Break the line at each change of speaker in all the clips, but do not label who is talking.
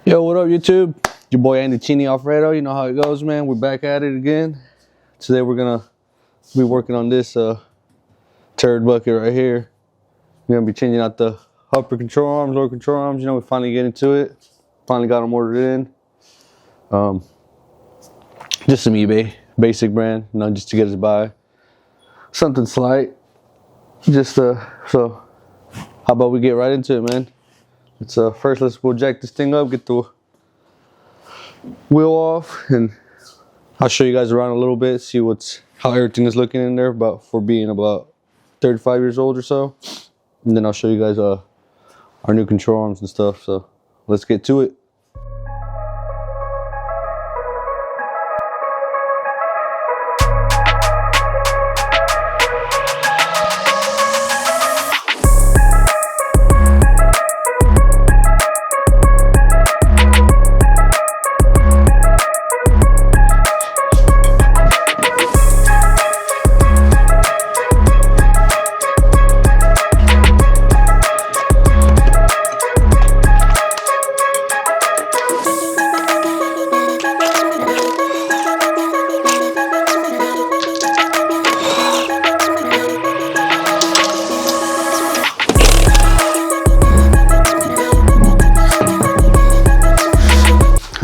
Yo, what up, YouTube? Your boy Andy Chini Alfredo. You know how it goes, man. We're back at it again. Today we're gonna be working on this turd bucket right here. We're gonna be changing out the upper control arms, lower control arms. You know, we finally get into it. Finally got them ordered in. Just some eBay, basic brand. You know, just to get us by. Something slight. Just so how about we get right into it, man? It's first we'll jack this thing up, get the wheel off, and I'll show you guys around a little bit, see how everything is looking in there for being about 35 years old or so. And then I'll show you guys our new control arms and stuff. So let's get to it.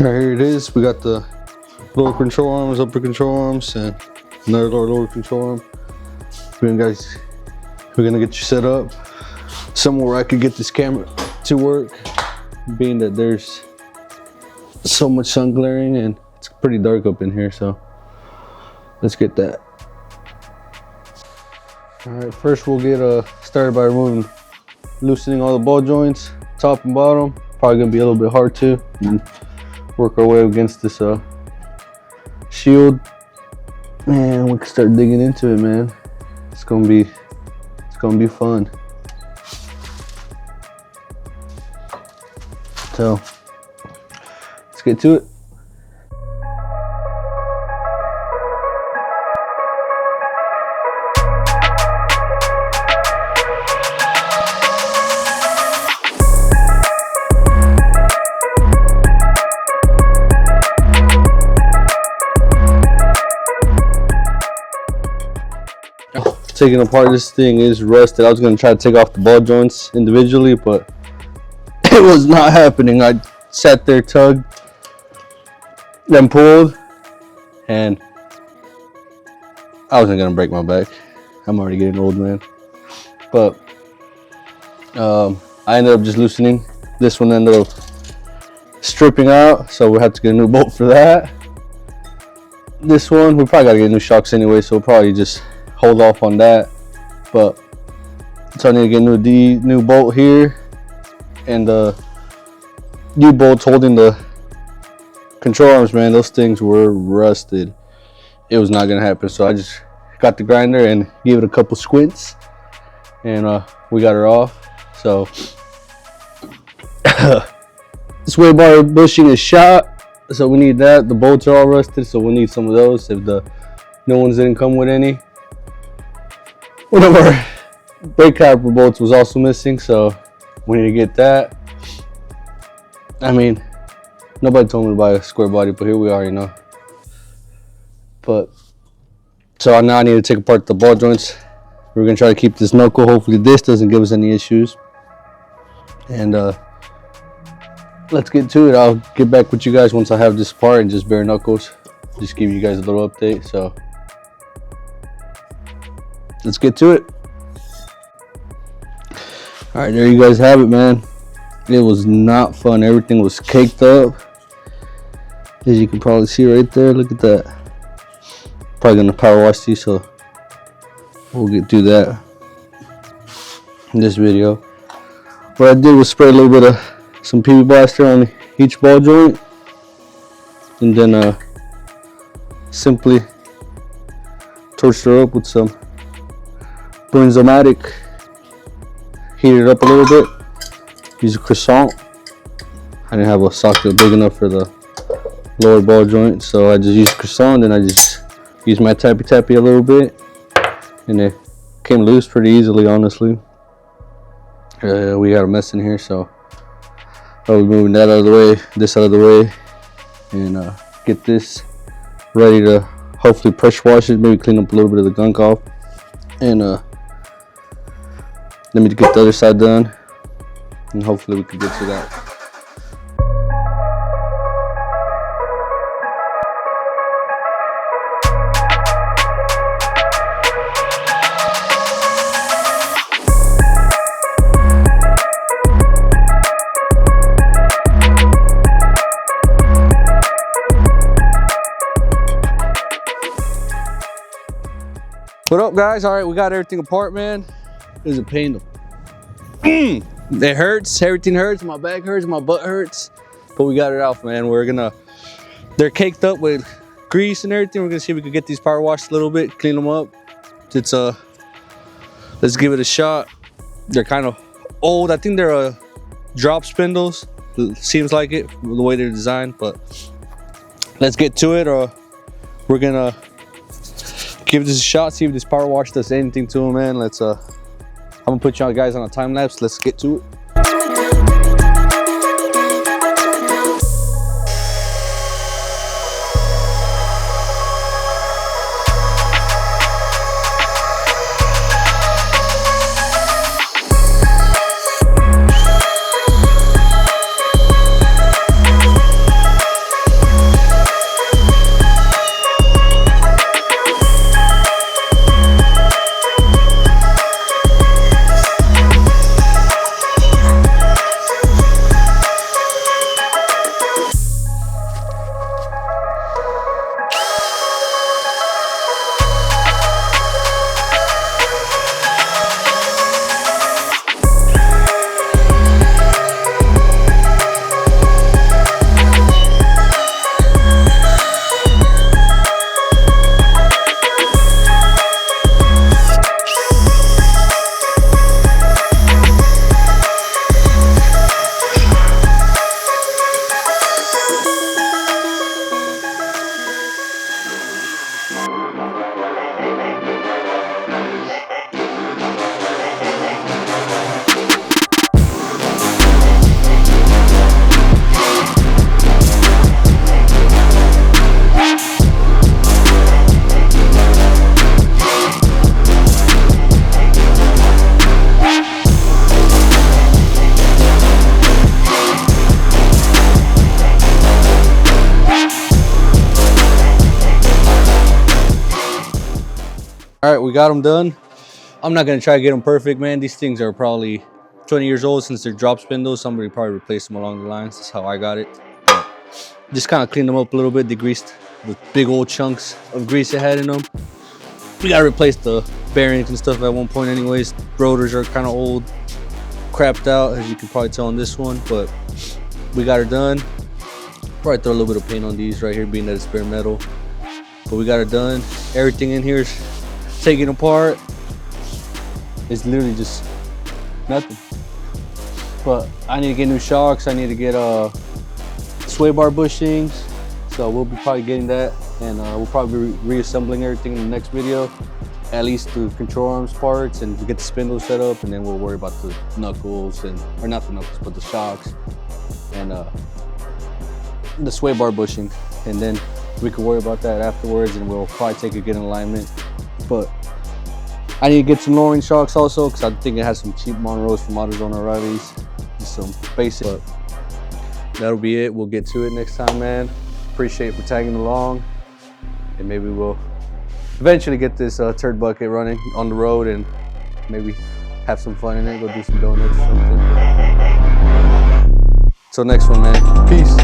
Alright, here it is. We got the lower control arms, upper control arms, and another lower control arm. We're gonna get you set up somewhere where I could get this camera to work, being that there's so much sun glaring and it's pretty dark up in here. So let's get that. Alright, first we'll get started by loosening all the ball joints, top and bottom. Probably gonna be a little bit hard to. And work our way against this shield, and we can start digging into it, man. It's gonna be fun. So let's get to it. Taking apart, this thing is rusted. I was gonna try to take off the ball joints individually, but it was not happening. I sat there, tugged, then pulled, and I wasn't gonna break my back. I'm already getting old, man. But I ended up just loosening. This one ended up stripping out, so we'll have to get a new bolt for that. This one, we probably gotta get new shocks anyway, so we'll probably just hold off on that. But so I need to get a new bolt here, and the new bolts holding the control arms, man, those things were rusted. It was not gonna happen, so I just got the grinder and gave it a couple squints, and we got her off. So this way bar bushing is shot, so we need that. The bolts are all rusted, so we'll need some of those if the new ones didn't come with any. One of our brake caliper bolts was also missing, so we need to get that. I mean, nobody told me to buy a square body, but here we are, you know. But so now I need to take apart the ball joints. We're gonna try to keep this knuckle. Hopefully this doesn't give us any issues. And let's get to it. I'll get back with you guys once I have this part and just bare knuckles. Just give you guys a little update. So let's get to it. All right, there you guys have it, man. It was not fun. Everything was caked up, as you can probably see right there. Look at that. Probably gonna power wash these, so we'll get through that in this video. What I did was spray a little bit of some PB Blaster on each ball joint, and then simply torched her up with some Benzematic. Heat it up a little bit. Use a croissant. I didn't have a socket big enough for the lower ball joint, so I just used croissant, and I just used my tappy a little bit, and it came loose pretty easily, honestly. We got a mess in here, so Probably moving that out of the way, this out of the way, and get this ready to hopefully pressure wash it, maybe clean up a little bit of the gunk off, and let me get the other side done, and hopefully we can get to that. What up, guys? All right, we got everything apart, man. It's a pain. It hurts. Everything hurts. My back hurts. My butt hurts. But we got it out, man. They're caked up with grease and everything. We're gonna see if we can get these power washed a little bit, clean them up. Let's give it a shot. They're kind of old. I think they're drop spindles. Seems like it, the way they're designed. But let's get to it. We're gonna give this a shot, see if this power wash does anything to them, man. I'm gonna put y'all guys on a time lapse. Let's get to it. All right, we got them done. I'm not gonna try to get them perfect, man. These things are probably 20 years old since they're drop spindles. Somebody probably replaced them along the lines. That's how I got it. But just kind of cleaned them up a little bit, degreased the big old chunks of grease it had in them. We gotta replace the bearings and stuff at one point anyways. Rotors are kind of old, crapped out, as you can probably tell on this one, but we got it done. Probably throw a little bit of paint on these right here, being that it's bare metal. But we got it done. Everything in here is taken apart. It's literally just nothing. But I need to get new shocks. I need to get sway bar bushings. So we'll be probably getting that, and we'll probably be reassembling everything in the next video. At least the control arms parts, and get the spindle set up, and then we'll worry about the knuckles or not the knuckles, but the shocks and the sway bar bushing, and then we can worry about that afterwards, and we'll probably take a good alignment. But I need to get some lowering shocks also, because I think it has some cheap Monroes from AutoZone O'Reilly's, just some basic. But that'll be it. We'll get to it next time, man. Appreciate you for tagging along, and maybe we'll eventually get this turd bucket running on the road, and maybe have some fun in it. Go do some donuts or something. Till next one, man. Peace.